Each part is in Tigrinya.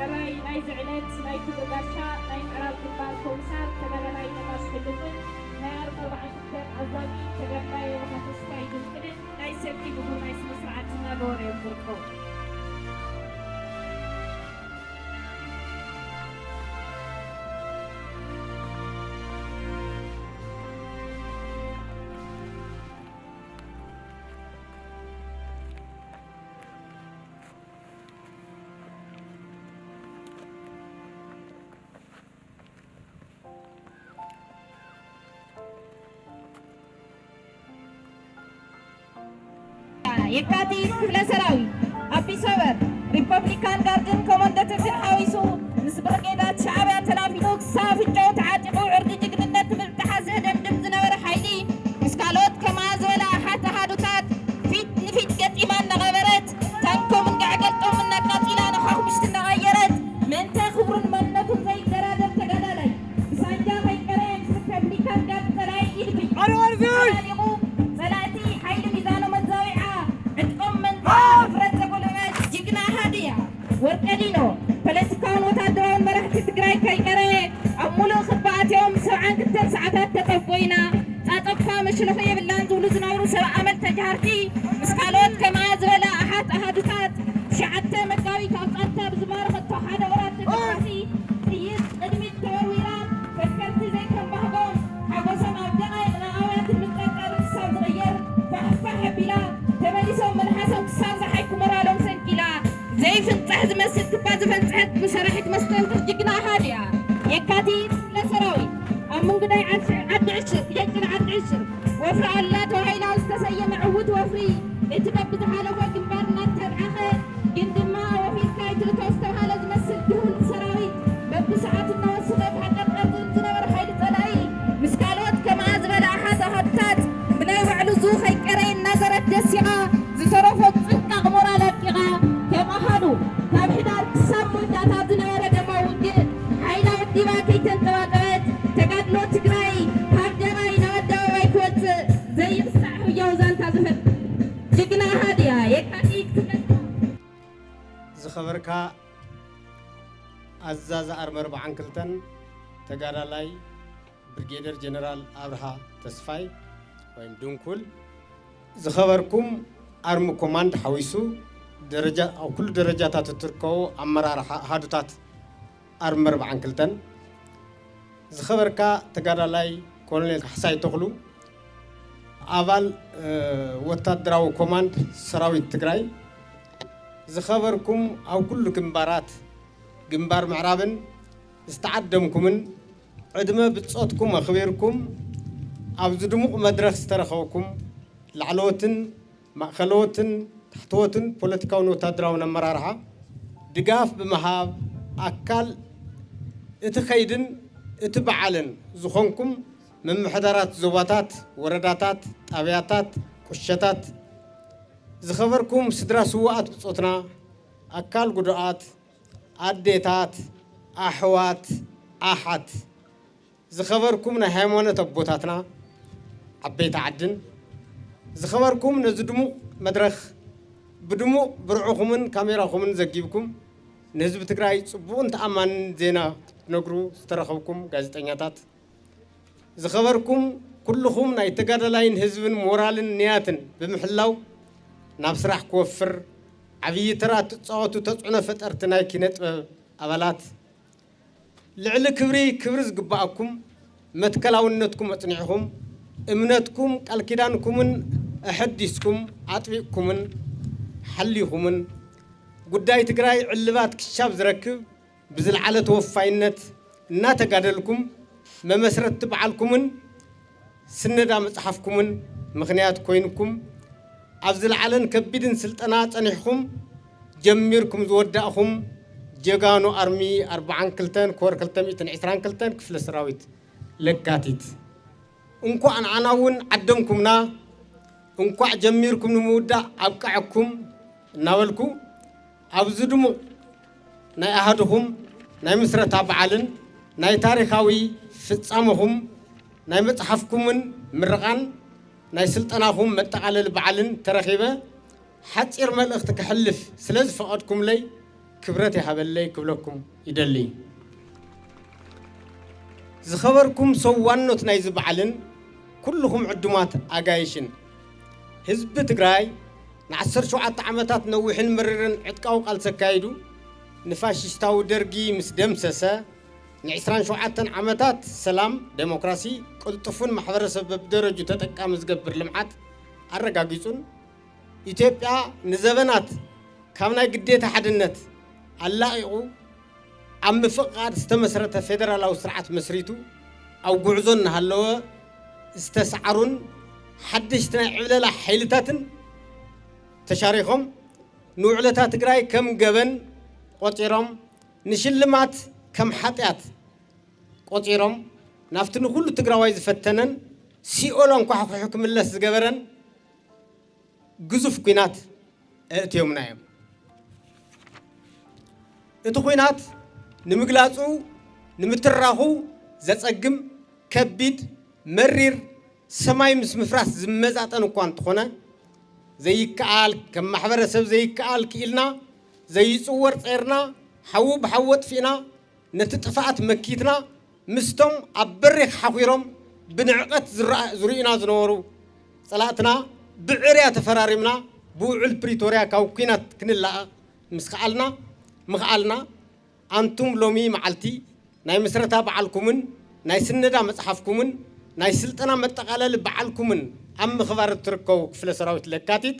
أراي ناي زعلت ناي كبرشا ناي عرب كبار كوسار كذا ناي ناس حدثن ناي أربع عشر أزواجي كذا ناي وقت سكاي جنكن ناي سبتي بقول ناي سمسرعتنا دوري بركو የካቲት ክፍለ ሰራዊት አዲስ አበባ ሪፐብሊካን ጋርድን ኮማንደንትን ሐዊሱ ምስ ብርጌዳት ሻዕብያ ተናፊሉ ክሳብ እጆው ተዓጢቁ ዕርዲ ጅግንነት ምልተሓዘ ደምድም ዝነበረ ሓይሊ ምስ ካልኦት ከማ ዝበላ ሓተሓዱታት ፊት ንፊት ገጢማ እናቐበረት ታንኮምን ጋዕገልጦም እናቃጢላ ንሓኹምሽቲ እናቐየረት ምእንተ ክብሩን መንነቱን ዘይደራደር ተጋዳላይ ብሳንጃ ከይቀረ ምስ ሪፐብሊካን ጋርድ ፀላይ ኢልቢ ፀላእቲ ሓይሊ ሚዛኖ መዛዊዓ ወርቀዲኖ ፖለቲካውን ወታደራውን መራሕቲ ትግራይ ከይቀረ ኣብ ሙሉእ ክባኣትዮም 72 ሰዓታት ተጠፎይና ፃፀፍካ መሽለኹ የብላን ዝብሉ ዝነበሩ ሰብኣ ኣመል ተጃርቲ ምስ ካልኦት ከማ ዝበላ ኣሓዱታት 9 መጋቢት ኣብ ፃታ ብዝማረኸቶ ሓደ ወራት ተገባሲ ጥይት ቅድሚት ተወርዊራ ተሽከርቲ ዘይከምባህጎም ሓጎሶም ኣብ ደቓይ ንኣውያት ምጠቀር ክሳብ ዝቕየር ፋሕፋሕ ኣቢላ ተመሊሶም መልሓሶም ክሳብ ዝሓይኩ ሞራሎም ሰንኪላ ዘይፍንፅሕ ዝመስል ክባ ዝፈንፅሐት ብሰራሒት መስተንክር ጅግና ሃድያ የካቲት ክፍለ ሰራዊት ኣብ መንገዳይ ዓዲ ዕሽር የጭን ዓዲ ዕሽር ወፍሪ ኣላ ተባሂላ ዝተሰየመ ዕውት ወፍሪ እቲ በቢ ዝሓለፈ ግንባር እናተብዓኸ ግን ድማ ወፊትካ ይትእቶ ዝተባሃለ ዝመስል ድሁል ሰራዊት በቢ ሰዓቱ እናወስኸ ብሓቀርቀርትን ዝነበረ ሓይሊ ፀላኢ ምስ ካልኦት ከማ ዝበለ ኣሓታት ብናይ ባዕሉ ዙ ከይቀረ እናዘረት ደሲቓ ዝተረፎ ፅንቃቕ ሞራል ኣቂቓ ከማሃዱ ካብ ሕዳር ክሳብ መወዳእታ ዝነበረ ደማ ውግእ ሓይላ ዓዲባ ከይተንጠባጠበት ተጋድሎ ትግራይ ካብ ደባይ ናብ ኣደባባይ ክወፅእ ዘይርሳዕ ህያው ዛንታ ዝህብ ጅግና ሃድያ የካቲት ዝኸበርካ ኣዛዚ ኣርሚ 42 ተጋዳላይ ብርጌደር ጀነራል ኣብርሃ ተስፋይ ወይም ድንኩል ዝኸበርኩም ኣርሚ ኮማንድ ሓዊሱ درجة أو كل درجات تتركوا أمرار هادوتات أرمر بعنكلتن زخبركا تجارة لاي كولونيل حساي تغلو أول وتدراو كوماند سراوي تجراي زخبركم أو كل جنبارات جنبار معرابن استعدمكمن عدمة بتصوتكم أخبيركم أبزدمو مدرخ استرخوكم لعلوتن مأخلوتن تحتوتن بوليتيكاون وتدراون مرارها دقاف بمهاب أكل اتخيدن اتبعلن زخونكم من محضرات زواتات ورداتات أبياتات كشتات زخبركم سدرا سوات بصوتنا أكل قدرات أديتات أحوات أحد زخبركم نهيمونة تبوتاتنا عبيت عدن زخبركم نزدمو مدرخ بدمو برعوكمن كاميراكمن زجيبكم نهزب تግራይ ጽቡን ተአማን ዜና ነግሩ ዝተረኸብኩም ጋዜጠኛታት ዝኸበርኩም ኩልኹም ናይ ተጋዳላይን ህዝብን ሞራልን ንያትን ብምሕላው ናብ ስራሕ ክወፍር ዓብይ ተራት ጻወቱ ተጽዕኖ ፈጠርቲ ናይ ኪነት ኣባላት ልዕሊ ክብሪ ዝግባአኩም መትከላውነትኩም ኣጽኒዕኹም እምነትኩም ቃል ኪዳንኩምን أحدثكم أطبقكم حليكم قداي تقراي علبات كشاب زركب بزل على توفاينت ناتقادلكم ما مسرت تبعلكم سندا مصحفكم مخنيات كوينكم أبزل علن كبيدن سلطنات أنيحكم جميركم زوداءكم جيغانو أرمي 40 كلتان كور كلتان 120 كلتان كفل سراويت لكاتيت انكو عن عناون عدمكمنا انكو جميركم نمودا أبقعكم ناولكو أبزدمو ناي أحدهم ناي مسرة تابعالن ناي تاريخاوي فتصامهم ناي متحفكم مرغان ناي سلطناهم متقالل بعالن ترخيبة حتير ملأخت كحلف سلز فقدكم لي كبرت يحبلي كبلكم يدلي زخبركم سوانوت نايز بعلن كلهم عدومات أجايشن حزب تجراي نعسر شو عمتات نوحن مررن عتقاو قال سكايدو نفاشيستاو درجي مسدم سسا نعسران شو عمتات سلام ديمقراسي قلطفون محبرسب بدرجة تتقام زقبر لمعات الرقاقيسون إثيوبيا نزبنات كامنا قديت حدنت اللاقيقو عم فقار استمسرت فيدرال أو سرعة مسريتو أو قعزون هاللوه استسعرون حدشتنا عللا حيلتاتن تشاريخهم نوعلتات تقراي كم قبن قطيرهم نشلمات كم حطيات قطيرهم نافتنو كله تقراوي زفتنن سيولون كحق حكم الله سقبرن قزف كينات اتيوم نايم اتو كينات نمقلاصو نمتراخو زصقم كبيد مرير سماي مس مفراس زمزاتن انكوان تخونه زي كال كم محبرسب زي كال كيلنا زي صور صيرنا حو بحوت فينا نتطفات مكيتنا مستم عبرخ حقيرم بنعقت زرينا زنورو صلاتنا بعريا تفرارمنا بوعل بريتوريا كاوكينات كنلا مسخالنا مخالنا انتم لومي معلتي ناي مسرتا بعلكمن ناي سندا مصحفكمن ناي سلطنا متقالل بعلكمن ام خبار تركو كفل سراوت لكاتيت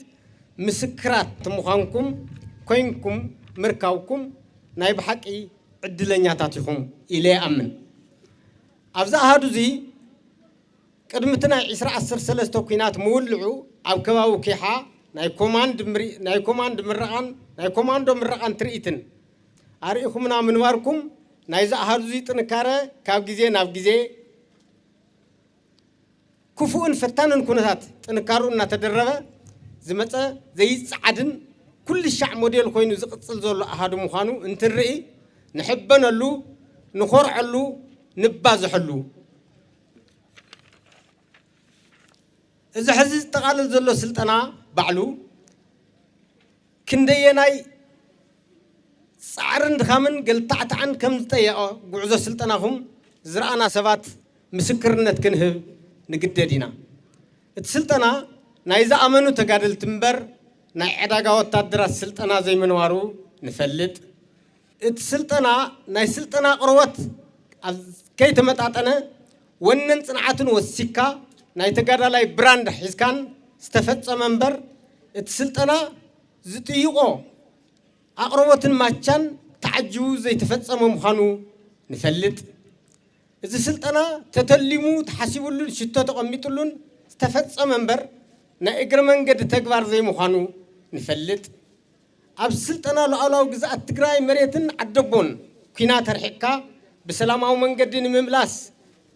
مسكرات تمخانكم كوينكم مركاوكم ناي بحقي عدلنياتاتكم الى امن ابزا هادو زي قدمتنا 10 كينات مولعو اب كباو كيحا ناي كوماند مرقان ناي كوماندو مرقان تريتن اريكمنا منواركم ناي زا هادو زي تنكاره كاب غزي ناب غزي كفؤن فتانن كونات تنكارو እና ተደረበ ዝመፀ ዘይጽዓድን كل الشعب موديل ኮይኑ ዝቅጽል ዘሎ አሃዱ ምዃኑ እንትርኢ ንሕበነሉ ንኾርዐሉ ንባዝሐሉ እዚ ሕዚ ተቃለል ዘሎ ስልጠና ባዕሉ ክንደየናይ ጻዕርን ድኻምን ገልታዕታዕን ከም ዝጠየቀ ጉዕዞ ስልጠናኹም ዝረአና ሰባት ምስክርነት ክንህብ ንግደዲና እቲ ስልጠና ናይ ዝኣመኑ ተጋደልቲ እምበር ናይ ዕዳጋ ወታደራት ስልጠና ዘይምንዋሩ ንፈልጥ እቲ ስልጠና ናይ ስልጠና ቅርወት ከይተመጣጠነ ወነን ጽንዓትን ወሲካ ናይ ተጋዳላይ ብራንድ ሒዝካን ዝተፈጸመ እምበር እቲ ስልጠና ዝጥይቆ አቅርቦትን ማቻን ተዓጅቡ ዘይተፈጸመ ምዃኑ ንፈልጥ እዚ ስልጠና ተተሊሙ ተሐሲቡሉን ሽቶ ተቀሚጡሉን ዝተፈጸመ እምበር ናይ እግረ መንገድ ተግባር ዘይምዃኑ ንፈልጥ ኣብ ስልጠና ሉዓላዊ ግዝኣት ትግራይ መሬትን ዓደቦን ኩናት ተርሒካ ብሰላማዊ መንገዲ ንምምላስ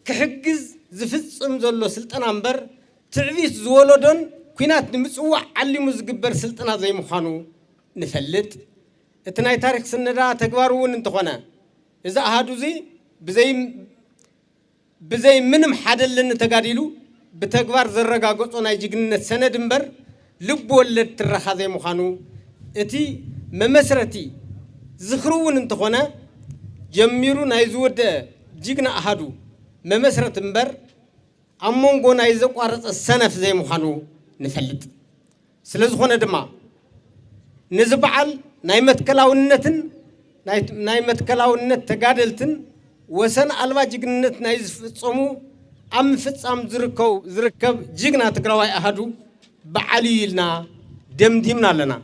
ክሕግዝ ዝፍጽም ዘሎ ስልጠና እምበር ትዕቢት ዝወለዶን ኩናት ንምጽዋዕ ዓሊሙ ዝግበር ስልጠና ዘይምዃኑ ንፈልጥ እቲ ናይ ታሪክ ስነዳ ተግባር እውን እንተኾነ እዚ ኣሃዱ እዚ ብዘይ ምንም ሓደልን ተጋዲሉ بتكبر زرقا قطنا يجينا سند مبر لب ولد ترخا زي مخانو اتي ممسرتي زخرون انتخونا جميرون ايزود جيجنا احدو ممسرت مبر امون قونا ايزوك وارس السنف زي مخانو نفلت سلزخونا دما نزبعال نايمت كلاونتن نايمت كلاونت تقادلتن وسن الوا جيجنت نايز فتصمو أم فتام زركب جيجنا تقراوي أحدو بعليلنا دمدمنا لنا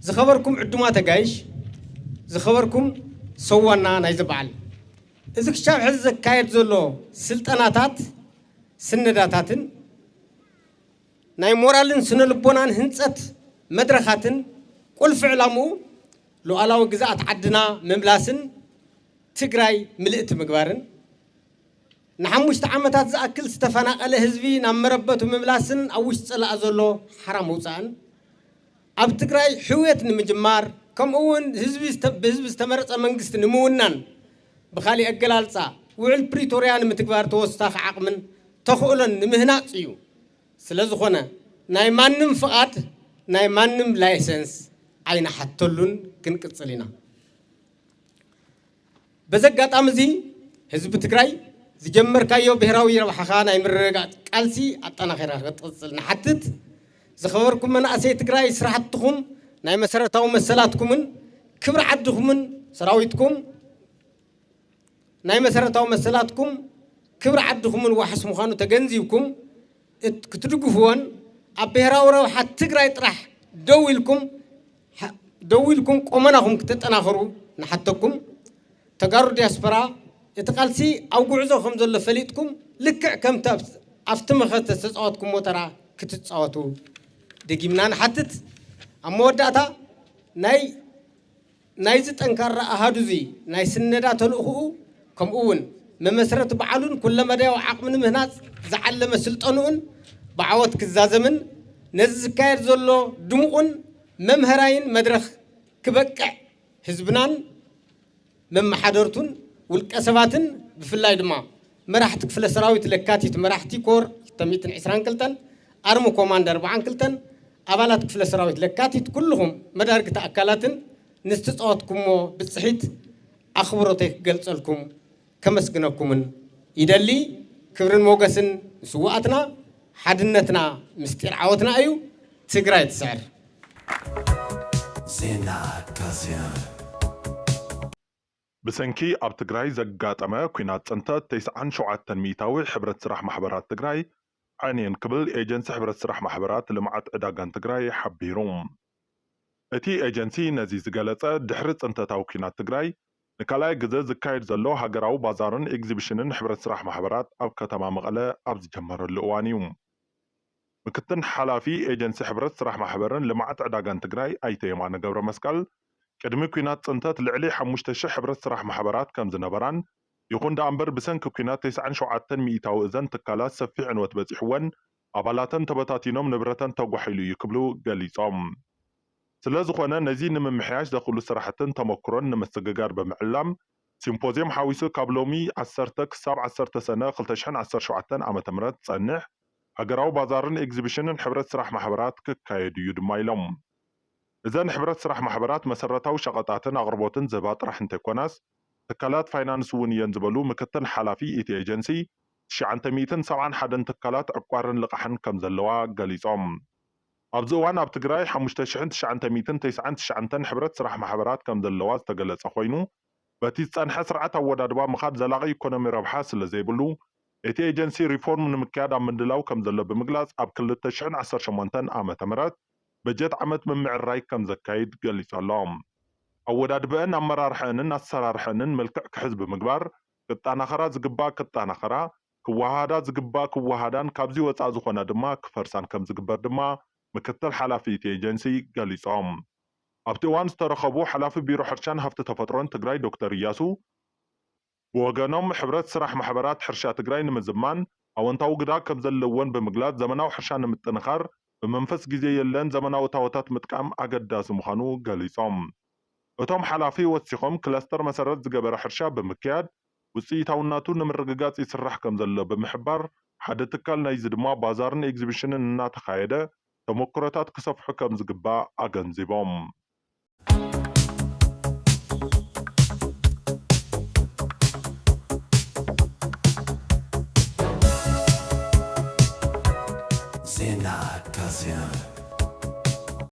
زخبركم عدوما تجايش زخبركم سوانا نايزبعل إذا كشاف حز كايد زلو سلطناتات سنداتاتن ناي مورالن سنلبونان هنصت مدرخاتن كل فعلامو لو علاو جزاء عدنا مملاسن تقراي ملئت مقبارن نحمش تعمتات زأكل استفنا على حزبي نمربته مملاسن أوش صلاة زلو حرام وصان أبتكراي حويت نمجمار كم أون حزبي استمرت أمانجست نمونن بخالي أجلالسا وعل بريتوريان متكبار توستاخ عقمن تخولن نمهنات سيو سلزخونا نايمانم فقط نايمانم لايسنس عين حتلون كنكتصلينا በዘጋጣም እዚ ህዝብ ትግራይ ዝጀመርካዮ ብሔራዊ ረብሓኻ ናይ ምርግጋፅ ቃልሲ ኣጠናኺራ ክትቅፅል ንሓትት ዝኸበርኩም መናእሰይ ትግራይ ስራሕትኩም ናይ መሰረታዊ መሰላትኩምን ክብሪ ዓድኹምን ሰራዊትኩም ናይ መሰረታዊ መሰላትኩም ክብሪ ዓድኹምን ዋሕስ ምዃኑ ተገንዚብኩም ክትድግፍዎን ኣብ ብሔራዊ ረብሓ ትግራይ ጥራሕ ደው ኢልኩም ቆመናኹም ክትጠናኸሩ ንሓተኩም ተጋሩ ዲያስፖራ እቲ ቃልሲ ኣብ ጉዕዞ ከም ዘሎ ፈሊጥኩም ልክዕ ከምቲ ኣብቲ መኸተ ዝተፃወትኩም ሞተራ ክትፃወቱ ደጊምና ንሓትት ኣብ መወዳእታ ናይዚ ጠንካራ ኣሃዱ እዚ ናይ ስነዳ ተልእኽኡ ከምኡውን መመስረት በዓሉን ኩለ መዳያዊ ዓቕሚ ንምህናፅ ዝዓለመ ስልጠኑኡን ብዓወት ክዛዘምን ነዚ ዝካየድ ዘሎ ድሙቕን መምሃራይን መድረኽ ክበቅዕ ህዝብናን መማሓደርቱን ውልቀ ሰባትን ብፍላይ ድማ መራሕቲ ክፍለ ሰራዊት ለካቲት መራሕቲ ኮር 222 ኣርሚ ኮማንደር 42 ኣባላት ክፍለ ሰራዊት ለካቲት ኩልኹም መዳርግቲ ኣካላትን ንስትፃወትኩሞ ብፅሒት ኣኽብሮተይ ክገልፀልኩም ከመስግነኩምን ይደሊ ክብርን ሞገስን ንስዋኣትና ሓድነትና ምስጢር ዓወትና እዩ ትግራይ ትስዕር ዜና ካስያ ብሰንኪ ኣብ ትግራይ ዘጋጠመ ኩናት ፅንተት 97 ሚእታዊ ሕብረት ስራሕ ማሕበራት ትግራይ ዓይነን ክብል ኤጀንሲ ሕብረት ስራሕ ማሕበራት ልምዓት ዕዳጋን ትግራይ ሓቢሩ እቲ ኤጀንሲ ነዚ ዝገለጸ ድሕሪ ፅንተታዊ ኩናት ትግራይ ንካልኣይ ግዜ ዝካየድ ዘሎ ሃገራዊ ባዛርን ኤግዚቢሽንን ሕብረት ስራሕ ማሕበራት ኣብ ከተማ መቐለ ኣብ ዝጀመረሉ እዋን እዩ ምክትል ሓላፊ ኤጀንሲ ሕብረት ስራሕ ማሕበርን ልምዓት ዕዳጋን ትግራይ ኣይተ የማነ ገብረ መስቀል ቅድሚ ኩናት ፅንተት ልዕሊ 5000 ሕብረት ስራሕ ማሕበራት ከም ዝነበራን ይኹን ዳ እምበር ብሰንኪ ኩናት 97 ሚእታዊ እዘን ትካላት ሰፊሕ ዕንወት በፂሕወን ኣባላተን ተበታቲኖም ንብረተን ተጓሒሉ እዩ ክብሉ ገሊፆም ስለዝኾነ ነዚ ንምምሕያሽ ዘኽእሉ ስራሕትን ተመክሮን ንምስግጋር ብምዕላም ሲምፖዚየም ሓዊሱ ካብ ሎሚ 10 ክሳብ 10 ሰነ 2017 ዓ.ም ፀንሕ ሃገራዊ ባዛርን ኤግዚቢሽንን ሕብረት ስራሕ ማሕበራት ክካየድ እዩ ድማ ኢሎም እዘን ሕብረት ስራሕ ማሕበራት መሰረታዊ ሸቐጣትን ኣቕርቦትን ዝህባ ጥራሕ እንተይኮናስ ትካላት ፋይናንስ እውን እየን ዝበሉ ምክትል ሓላፊ እቲ ኤጀንሲ 971 ትካላት ዕቋርን ልቃሕን ከም ዘለዋ ገሊፆም ኣብዚ እዋን ኣብ ትግራይ 5999 ሕብረት ስራሕ ማሕበራት ከም ዘለዋ ዝተገለጸ ኮይኑ በቲ ዝፀንሐ ስርዓት ኣወዳድባ ምኻድ ዘላቒ ኢኮኖሚ ረብሓ ስለ ዘይብሉ እቲ ኤጀንሲ ሪፎርም ንምክያድ ኣብ ምድላው ከም ዘሎ ብምግላጽ ኣብ 2018 ዓ.ም በጀት ዓመት ምምዕራይ ከም ዘካይድ ገሊጹ ኣሎ ኣወዳድበአን ኣመራርሐንን ኣሰራርሐንን መልክዕ ክሕዝ ብምግባር ክጣናኸራ ዝግባእ ክጣናኸራ ክወሃዳ ዝግባእ ክወሃዳን ካብዚ ወፃእ ዝኾነ ድማ ክፈርሳን ከም ዝግበር ድማ ምክትል ሓላፊ እቲ ኤጀንሲ ገሊፆም ኣብቲ እዋን ዝተረኸቡ ሓላፊ ቢሮ ሕርሻን ሃፍቲ ተፈጥሮን ትግራይ ዶክተር እያሱ ብወገኖም ሕብረት ስራሕ ማሕበራት ሕርሻ ትግራይ ንምዝማን ኣወንታዊ ግዳ ከም ዘለወን ብምግላጽ ዘመናዊ ሕርሻ ንምጥንኻር ብመንፈስ ግዜ የለን ዘመናዊ እታወታት ምጥቃም ኣገዳሲ ምዃኑ ገሊፆም እቶም ሓላፊ ወሲኾም ክለስተር መሰረት ዝገበረ ሕርሻ ብምክያድ ውፅኢታውነቱ ንምርግጋጽ ይስራሕ ከም ዘሎ ብምሕባር ሓደ ትካል ናይዚ ድማ ባዛርን ኤግዚቢሽንን እናተኻየደ ተሞክሮታት ክሰፍሑ ከም ዝግባእ ኣገንዚቦም ዜና ካስያ